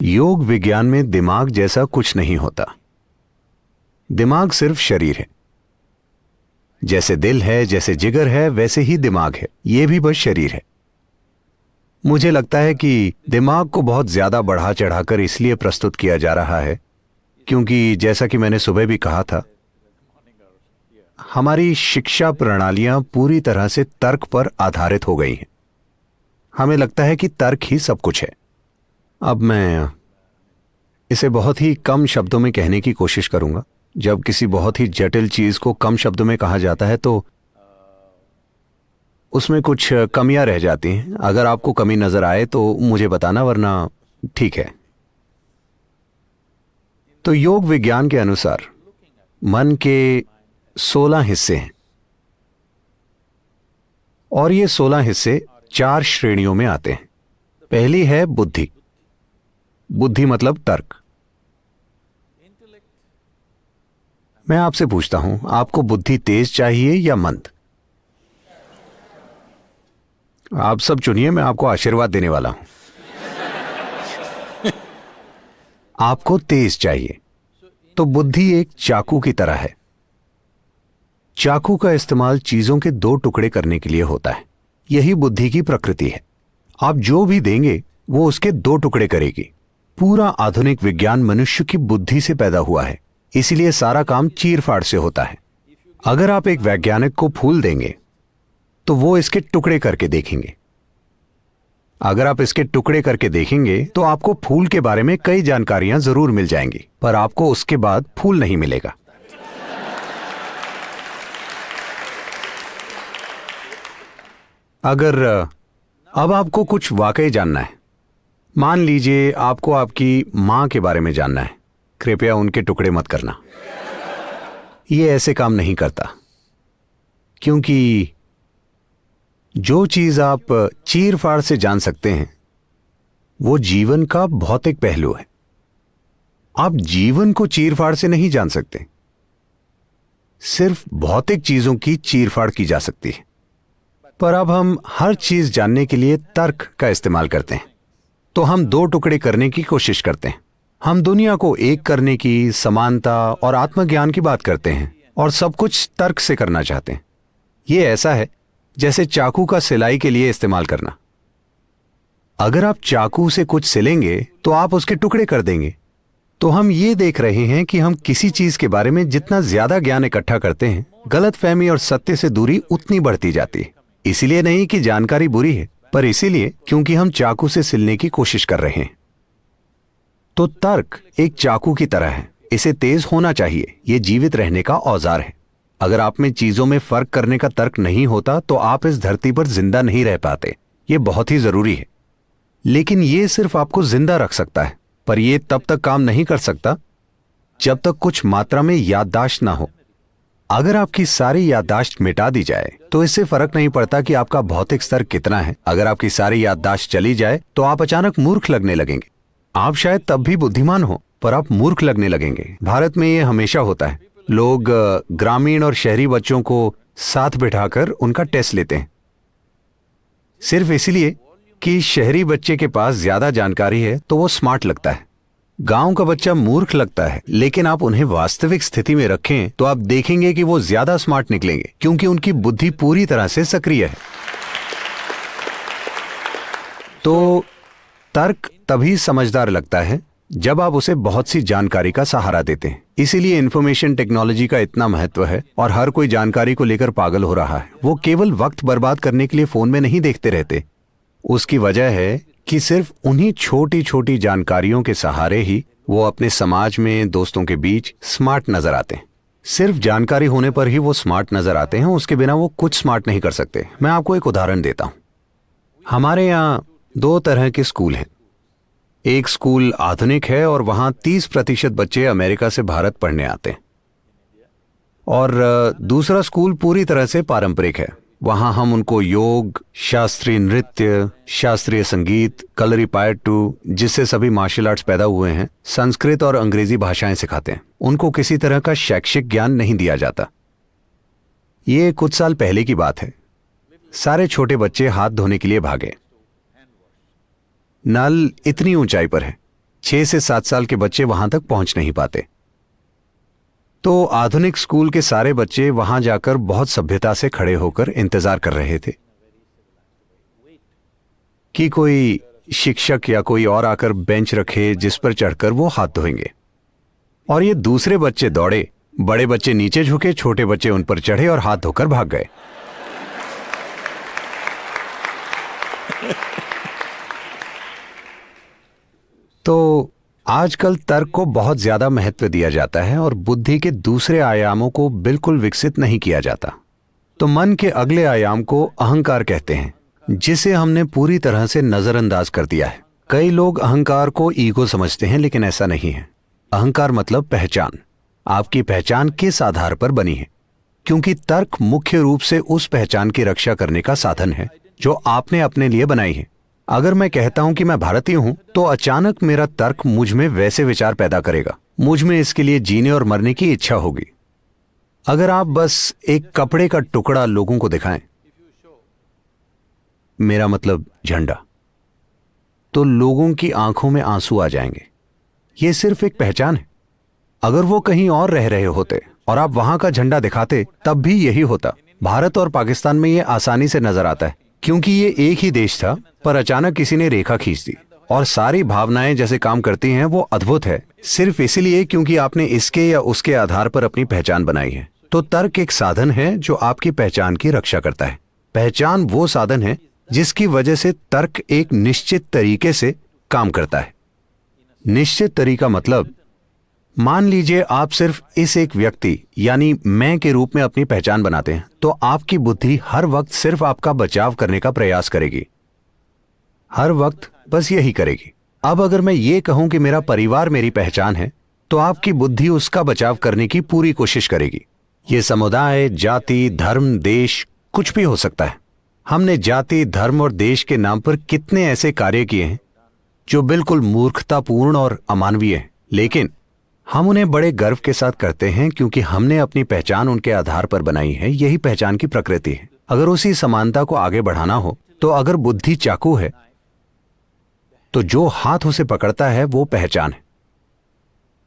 योग विज्ञान में दिमाग जैसा कुछ नहीं होता। दिमाग सिर्फ शरीर है। जैसे दिल है, जैसे जिगर है, वैसे ही दिमाग है। यह भी बस शरीर है। मुझे लगता है कि दिमाग को बहुत ज्यादा बढ़ा चढ़ाकर इसलिए प्रस्तुत किया जा रहा है क्योंकि जैसा कि मैंने सुबह भी कहा था, हमारी शिक्षा प्रणालियां पूरी तरह से तर्क पर आधारित हो गई हैं। हमें लगता है कि तर्क ही सब कुछ है। अब मैं इसे बहुत ही कम शब्दों में कहने की कोशिश करूंगा। जब किसी बहुत ही जटिल चीज को कम शब्दों में कहा जाता है तो उसमें कुछ कमियां रह जाती हैं। अगर आपको कमी नजर आए तो मुझे बताना, वरना ठीक है। तो योग विज्ञान के अनुसार मन के 16 हिस्से हैं और ये 16 हिस्से 4 श्रेणियों में आते हैं। पहली है बुद्धि। बुद्धि मतलब तर्क। मैं आपसे पूछता हूं, आपको बुद्धि तेज चाहिए या मंद? आप सब चुनिए, मैं आपको आशीर्वाद देने वाला हूं। आपको तेज चाहिए। तो बुद्धि एक चाकू की तरह है। चाकू का इस्तेमाल चीजों के 2 टुकड़े करने के लिए होता है। यही बुद्धि की प्रकृति है। आप जो भी देंगे वो उसके 2 टुकड़े करेगी। पूरा आधुनिक विज्ञान मनुष्य की बुद्धि से पैदा हुआ है, इसलिए सारा काम चीर-फाड़ से होता है। अगर आप एक वैज्ञानिक को फूल देंगे तो वो इसके टुकड़े करके देखेंगे। अगर आप इसके टुकड़े करके देखेंगे तो आपको फूल के बारे में कई जानकारियां जरूर मिल जाएंगी, पर आपको उसके बाद फूल नहीं मिलेगा। अगर अब आपको कुछ वाकई जानना है, मान लीजिए आपको आपकी मां के बारे में जानना है, कृपया उनके टुकड़े मत करना। यह ऐसे काम नहीं करता, क्योंकि जो चीज आप चीर-फाड़ से जान सकते हैं वो जीवन का भौतिक पहलू है। आप जीवन को चीर-फाड़ से नहीं जान सकते। सिर्फ भौतिक चीजों की चीर-फाड़ की जा सकती है। पर अब हम हर चीज जानने के लिए तर्क का इस्तेमाल करते हैं, तो हम 2 टुकड़े करने की कोशिश करते हैं। हम दुनिया को एक करने की, समानता और आत्मज्ञान की बात करते हैं और सब कुछ तर्क से करना चाहते हैं। यह ऐसा है जैसे चाकू का सिलाई के लिए इस्तेमाल करना। अगर आप चाकू से कुछ सिलेंगे तो आप उसके टुकड़े कर देंगे। तो हम ये देख रहे हैं कि हम किसी चीज के बारे में जितना ज्यादा ज्ञान इकट्ठा करते हैं, गलतफहमी और सत्य से दूरी उतनी बढ़ती जाती है। इसलिए नहीं कि जानकारी बुरी है, पर इसीलिए क्योंकि हम चाकू से सिलने की कोशिश कर रहे हैं। तो तर्क एक चाकू की तरह है। इसे तेज होना चाहिए। यह जीवित रहने का औजार है। अगर आप में चीजों में फर्क करने का तर्क नहीं होता तो आप इस धरती पर जिंदा नहीं रह पाते। यह बहुत ही जरूरी है। लेकिन यह सिर्फ आपको जिंदा रख सकता है, पर यह तब तक काम नहीं कर सकता जब तक कुछ मात्रा में याददाश्त ना हो। अगर आपकी सारी याददाश्त मिटा दी जाए तो इससे फर्क नहीं पड़ता कि आपका भौतिक स्तर कितना है। अगर आपकी सारी याददाश्त चली जाए तो आप अचानक मूर्ख लगने लगेंगे। आप शायद तब भी बुद्धिमान हो, पर आप मूर्ख लगने लगेंगे। भारत में यह हमेशा होता है। लोग ग्रामीण और शहरी बच्चों को साथ बिठाकर उनका टेस्ट लेते हैं, सिर्फ इसलिए कि शहरी बच्चे के पास ज्यादा जानकारी है तो वो स्मार्ट लगता है। गांव का बच्चा मूर्ख लगता है, लेकिन आप उन्हें वास्तविक स्थिति में रखें तो आप देखेंगे कि वो ज्यादा स्मार्ट निकलेंगे, क्योंकि उनकी बुद्धि पूरी तरह से सक्रिय है। तो तर्क तभी समझदार लगता है जब आप उसे बहुत सी जानकारी का सहारा देते हैं। इसीलिए इंफॉर्मेशन टेक्नोलॉजी का इतना महत्व है और हर कोई जानकारी को लेकर पागल हो रहा है। वो केवल वक्त बर्बाद करने के लिए फोन में नहीं देखते रहते। उसकी वजह है कि सिर्फ उन्हीं छोटी छोटी जानकारियों के सहारे ही वो अपने समाज में, दोस्तों के बीच स्मार्ट नजर आते हैं। सिर्फ जानकारी होने पर ही वो स्मार्ट नजर आते हैं, उसके बिना वो कुछ स्मार्ट नहीं कर सकते। मैं आपको एक उदाहरण देता हूं। हमारे यहाँ 2 तरह के स्कूल हैं। एक स्कूल आधुनिक है और वहां 30% बच्चे अमेरिका से भारत पढ़ने आते हैं, और दूसरा स्कूल पूरी तरह से पारंपरिक है। वहां हम उनको योग, शास्त्रीय नृत्य, शास्त्रीय संगीत, कलरीपायट्टू, जिससे सभी मार्शल आर्ट्स पैदा हुए हैं, संस्कृत और अंग्रेजी भाषाएं सिखाते हैं। उनको किसी तरह का शैक्षिक ज्ञान नहीं दिया जाता। ये कुछ साल पहले की बात है। सारे छोटे बच्चे हाथ धोने के लिए भागे। नल इतनी ऊंचाई पर है, 6 से 7 साल के बच्चे वहां तक पहुंच नहीं पाते। तो आधुनिक स्कूल के सारे बच्चे वहां जाकर बहुत सभ्यता से खड़े होकर इंतजार कर रहे थे कि कोई शिक्षक या कोई और आकर बेंच रखे जिस पर चढ़कर वो हाथ धोएंगे। और ये दूसरे बच्चे दौड़े, बड़े बच्चे नीचे झुके, छोटे बच्चे उन पर चढ़े और हाथ धोकर भाग गए। तो आजकल तर्क को बहुत ज्यादा महत्व दिया जाता है और बुद्धि के दूसरे आयामों को बिल्कुल विकसित नहीं किया जाता। तो मन के अगले आयाम को अहंकार कहते हैं, जिसे हमने पूरी तरह से नजरअंदाज कर दिया है। कई लोग अहंकार को ईगो समझते हैं, लेकिन ऐसा नहीं है। अहंकार मतलब पहचान। आपकी पहचान किस आधार पर बनी है? क्योंकि तर्क मुख्य रूप से उस पहचान की रक्षा करने का साधन है जो आपने अपने लिए बनाई है। अगर मैं कहता हूं कि मैं भारतीय हूं, तो अचानक मेरा तर्क मुझ में वैसे विचार पैदा करेगा। मुझ में इसके लिए जीने और मरने की इच्छा होगी। अगर आप बस एक कपड़े का टुकड़ा लोगों को दिखाएं, मेरा मतलब झंडा, तो लोगों की आंखों में आंसू आ जाएंगे। यह सिर्फ एक पहचान है। अगर वो कहीं और रह रहे होते और आप वहां का झंडा दिखाते, तब भी यही होता। भारत और पाकिस्तान में यह आसानी से नजर आता है क्योंकि ये एक ही देश था, पर अचानक किसी ने रेखा खींच दी और सारी भावनाएं जैसे काम करती हैं वो अद्भुत है, सिर्फ इसलिए क्योंकि आपने इसके या उसके आधार पर अपनी पहचान बनाई है। तो तर्क एक साधन है जो आपकी पहचान की रक्षा करता है। पहचान वो साधन है जिसकी वजह से तर्क एक निश्चित तरीके से काम करता है। निश्चित तरीका मतलब, मान लीजिए आप सिर्फ इस एक व्यक्ति यानी मैं के रूप में अपनी पहचान बनाते हैं, तो आपकी बुद्धि हर वक्त सिर्फ आपका बचाव करने का प्रयास करेगी, हर वक्त बस यही करेगी। अब अगर मैं ये कहूं कि मेरा परिवार मेरी पहचान है, तो आपकी बुद्धि उसका बचाव करने की पूरी कोशिश करेगी। ये समुदाय, जाति, धर्म, देश कुछ भी हो सकता है। हमने जाति, धर्म और देश के नाम पर कितने ऐसे कार्य किए हैं जो बिल्कुल मूर्खतापूर्ण और अमानवीय हैं, लेकिन हम उन्हें बड़े गर्व के साथ करते हैं क्योंकि हमने अपनी पहचान उनके आधार पर बनाई है। यही पहचान की प्रकृति है। अगर उसी समानता को आगे बढ़ाना हो, तो अगर बुद्धि चाकू है, तो जो हाथ उसे पकड़ता है वो पहचान है।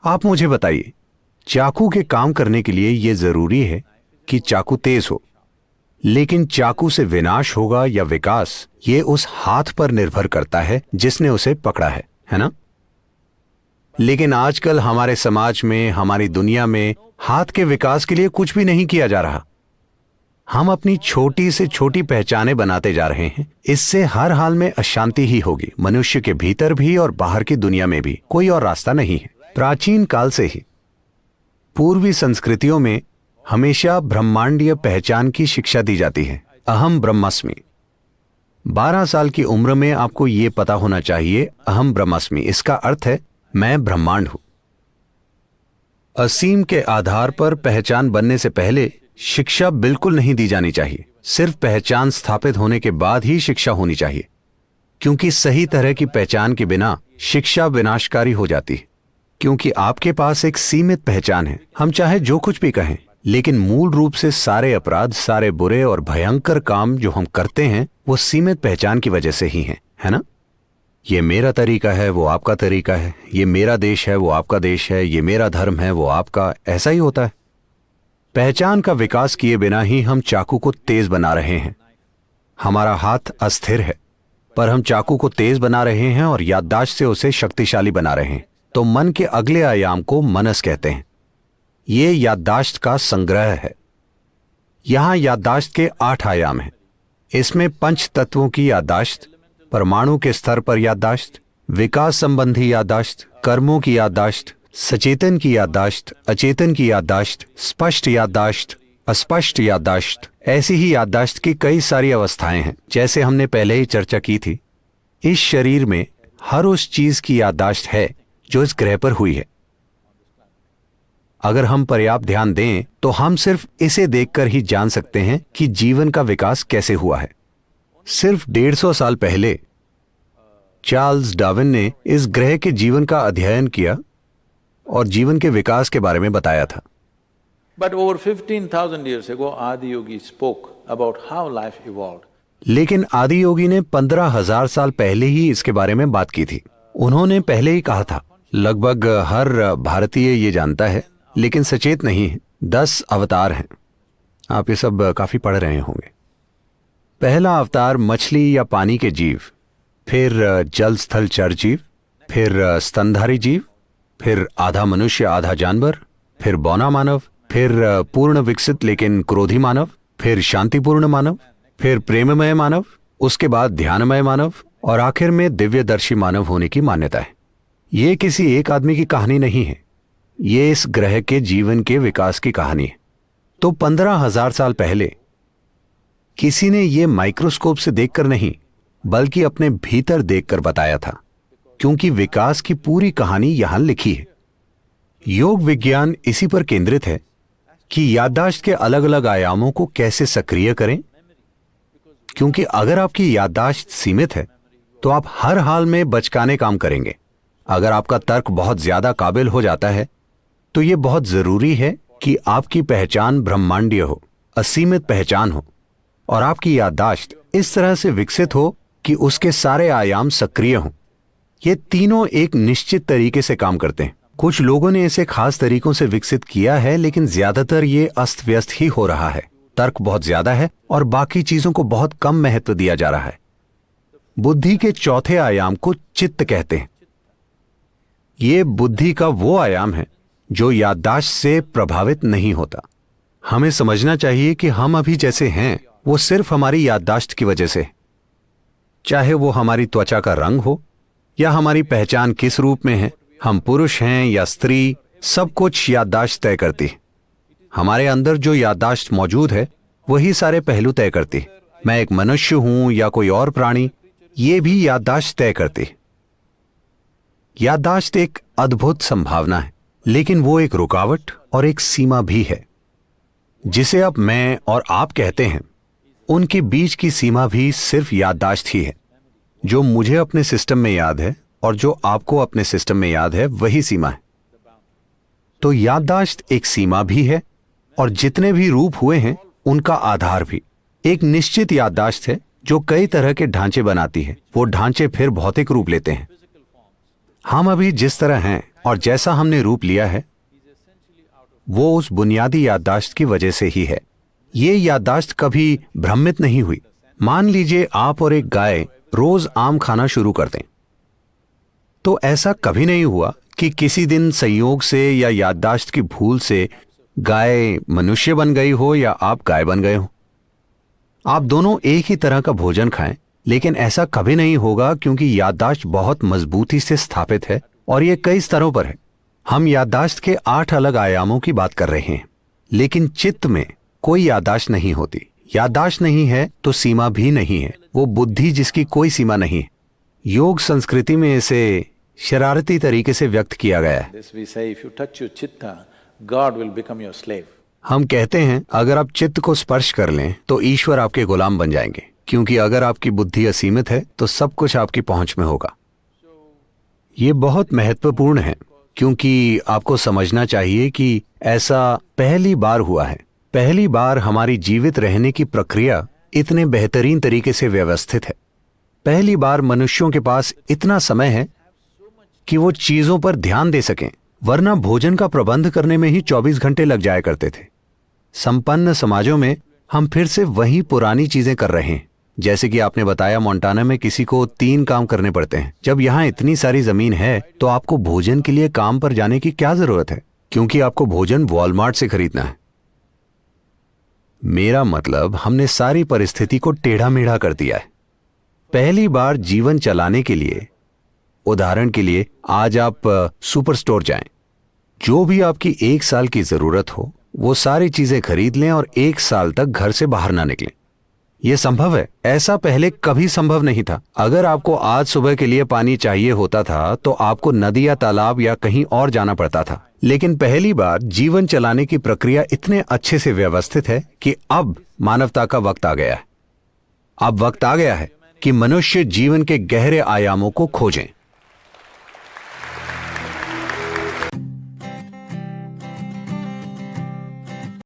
आप मुझे बताइए, चाकू के काम करने के लिए यह जरूरी है कि चाकू तेज हो, लेकिन चाकू से विनाश होगा या विकास, ये उस हाथ पर निर्भर करता है जिसने उसे पकड़ा है ना? लेकिन आजकल हमारे समाज में, हमारी दुनिया में हाथ के विकास के लिए कुछ भी नहीं किया जा रहा। हम अपनी छोटी से छोटी पहचानें बनाते जा रहे हैं। इससे हर हाल में अशांति ही होगी, मनुष्य के भीतर भी और बाहर की दुनिया में भी। कोई और रास्ता नहीं है। प्राचीन काल से ही पूर्वी संस्कृतियों में हमेशा ब्रह्मांडीय पहचान की शिक्षा दी जाती है। अहम ब्रह्मास्मि। 12 साल की उम्र में आपको यह पता होना चाहिए, अहम ब्रह्मास्मि, इसका अर्थ है मैं ब्रह्मांड हूं। असीम के आधार पर पहचान बनने से पहले शिक्षा बिल्कुल नहीं दी जानी चाहिए। सिर्फ पहचान स्थापित होने के बाद ही शिक्षा होनी चाहिए, क्योंकि सही तरह की पहचान के बिना शिक्षा विनाशकारी हो जाती है। क्योंकि आपके पास एक सीमित पहचान है। हम चाहे जो कुछ भी कहें, लेकिन मूल रूप से सारे अपराध, सारे बुरे और भयंकर काम जो हम करते हैं, वो सीमित पहचान की वजह से ही हैं, है ना? ये मेरा तरीका है, वो आपका तरीका है। ये मेरा देश है, वो आपका देश है। ये मेरा धर्म है, वो आपका। ऐसा ही होता है। पहचान का विकास किए बिना ही हम चाकू को तेज बना रहे हैं। हमारा हाथ अस्थिर है, पर हम चाकू को तेज बना रहे हैं और याददाश्त से उसे शक्तिशाली बना रहे हैं। तो मन के अगले आयाम को मनस कहते हैं। ये याददाश्त का संग्रह है। यहां याददाश्त के 8 आयाम हैं। इसमें पंच तत्वों की याददाश्त, परमाणु के स्तर पर याददाश्त, विकास संबंधी याददाश्त, कर्मों की याददाश्त, सचेतन की याददाश्त, अचेतन की याददाश्त, स्पष्ट याददाश्त, अस्पष्ट याददाश्त, ऐसी ही याददाश्त की कई सारी अवस्थाएं हैं। जैसे हमने पहले ही चर्चा की थी, इस शरीर में हर उस चीज की याददाश्त है जो इस ग्रह पर हुई है। अगर हम पर्याप्त ध्यान दें तो हम सिर्फ इसे देखकर ही जान सकते हैं कि जीवन का विकास कैसे हुआ है। सिर्फ 150 साल पहले चार्ल्स डार्विन ने इस ग्रह के जीवन का अध्ययन किया और जीवन के विकास के बारे में बताया था। But over 15,000 years ago, Adi Yogi spoke about how life evolved. लेकिन आदि योगी ने 15,000 साल पहले ही इसके बारे में बात की थी। उन्होंने पहले ही कहा था लगभग हर भारतीय ये जानता है, लेकिन सचेत नहीं है। 10 अवतार हैं। आप ये सब काफी पढ़ रहे होंगे। पहला अवतार मछली या पानी के जीव, फिर जल स्थल चर जीव, फिर स्तनधारी जीव, फिर आधा मनुष्य आधा जानवर, फिर बौना मानव, फिर पूर्ण विकसित लेकिन क्रोधी मानव, फिर शांतिपूर्ण मानव, फिर प्रेममय मानव, उसके बाद ध्यानमय मानव और आखिर में दिव्यदर्शी मानव होने की मान्यता है। ये किसी एक आदमी की कहानी नहीं है, ये इस ग्रह के जीवन के विकास की कहानी है। तो 15,000 साल पहले किसी ने यह माइक्रोस्कोप से देखकर नहीं, बल्कि अपने भीतर देखकर बताया था, क्योंकि विकास की पूरी कहानी यहां लिखी है। योग विज्ञान इसी पर केंद्रित है कि याददाश्त के अलग अलग आयामों को कैसे सक्रिय करें, क्योंकि अगर आपकी याददाश्त सीमित है तो आप हर हाल में बचकाने काम करेंगे। अगर आपका तर्क बहुत ज्यादा काबिल हो जाता है तो यह बहुत जरूरी है कि आपकी पहचान ब्रह्मांडीय हो, असीमित पहचान हो, और आपकी याददाश्त इस तरह से विकसित हो कि उसके सारे आयाम सक्रिय हों। ये तीनों एक निश्चित तरीके से काम करते हैं। कुछ लोगों ने इसे खास तरीकों से विकसित किया है, लेकिन ज्यादातर ये अस्त व्यस्त ही हो रहा है। तर्क बहुत ज्यादा है और बाकी चीजों को बहुत कम महत्व दिया जा रहा है। बुद्धि के चौथे आयाम को चित्त कहते हैं। ये बुद्धि का वो आयाम है जो याददाश्त से प्रभावित नहीं होता। हमें समझना चाहिए कि हम अभी जैसे हैं वो सिर्फ हमारी याददाश्त की वजह से, चाहे वो हमारी त्वचा का रंग हो या हमारी पहचान किस रूप में है, हम पुरुष हैं या स्त्री, सब कुछ याददाश्त तय करती है। हमारे अंदर जो याददाश्त मौजूद है वही सारे पहलू तय करती है। मैं एक मनुष्य हूं या कोई और प्राणी, ये भी याददाश्त तय करती है। याददाश्त एक अद्भुत संभावना है, लेकिन वो एक रुकावट और एक सीमा भी है। जिसे अब मैं और आप कहते हैं, उनके बीच की सीमा भी सिर्फ याददाश्त ही है। जो मुझे अपने सिस्टम में याद है और जो आपको अपने सिस्टम में याद है, वही सीमा है। तो याददाश्त एक सीमा भी है और जितने भी रूप हुए हैं उनका आधार भी। एक निश्चित याददाश्त है जो कई तरह के ढांचे बनाती है। वो ढांचे फिर भौतिक रूप लेते हैं। हम अभी जिस तरह हैं और जैसा हमने रूप लिया है वो उस बुनियादी याददाश्त की वजह से ही है। ये याददाश्त कभी भ्रमित नहीं हुई। मान लीजिए आप और एक गाय रोज आम खाना शुरू कर दें, तो ऐसा कभी नहीं हुआ कि किसी दिन संयोग से या याददाश्त की भूल से गाय मनुष्य बन गई हो या आप गाय बन गए हो। आप दोनों एक ही तरह का भोजन खाएं, लेकिन ऐसा कभी नहीं होगा, क्योंकि याददाश्त बहुत मजबूती से स्थापित है और यह कई स्तरों पर है। हम याददाश्त के 8 अलग आयामों की बात कर रहे हैं, लेकिन चित्त में कोई याददाश्त नहीं होती। याददाश्त नहीं है तो सीमा भी नहीं है। वो बुद्धि जिसकी कोई सीमा नहीं है। योग संस्कृति में इसे शरारती तरीके से व्यक्त किया गया है। This we say, if you touch your chitta, God will become your slave. हम कहते हैं अगर आप चित्त को स्पर्श कर लें तो ईश्वर आपके गुलाम बन जाएंगे, क्योंकि अगर आपकी बुद्धि असीमित है तो सब कुछ आपकी पहुंच में होगा। ये बहुत महत्वपूर्ण है, क्योंकि आपको समझना चाहिए कि ऐसा पहली बार हुआ है। पहली बार हमारी जीवित रहने की प्रक्रिया इतने बेहतरीन तरीके से व्यवस्थित है। पहली बार मनुष्यों के पास इतना समय है कि वो चीजों पर ध्यान दे सकें, वरना भोजन का प्रबंध करने में ही 24 घंटे लग जाया करते थे। संपन्न समाजों में हम फिर से वही पुरानी चीजें कर रहे हैं। जैसे कि आपने बताया, मोंटाना में किसी को 3 काम करने पड़ते हैं। जब यहां इतनी सारी जमीन है तो आपको भोजन के लिए काम पर जाने की क्या जरूरत है, क्योंकि आपको भोजन वॉलमार्ट से खरीदना है। मेरा मतलब, हमने सारी परिस्थिति को टेढ़ा मेढ़ा कर दिया है। पहली बार जीवन चलाने के लिए, उदाहरण के लिए, आज आप सुपर स्टोर जाएं, जो भी आपकी 1 साल की जरूरत हो वो सारी चीजें खरीद लें और 1 साल तक घर से बाहर ना निकलें। यह संभव है, ऐसा पहले कभी संभव नहीं था। अगर आपको आज सुबह के लिए पानी चाहिए होता था तो आपको नदी या तालाब या कहीं और जाना पड़ता था। लेकिन पहली बार जीवन चलाने की प्रक्रिया इतने अच्छे से व्यवस्थित है कि अब मानवता का वक्त आ गया है। अब वक्त आ गया है कि मनुष्य जीवन के गहरे आयामों को खोजें।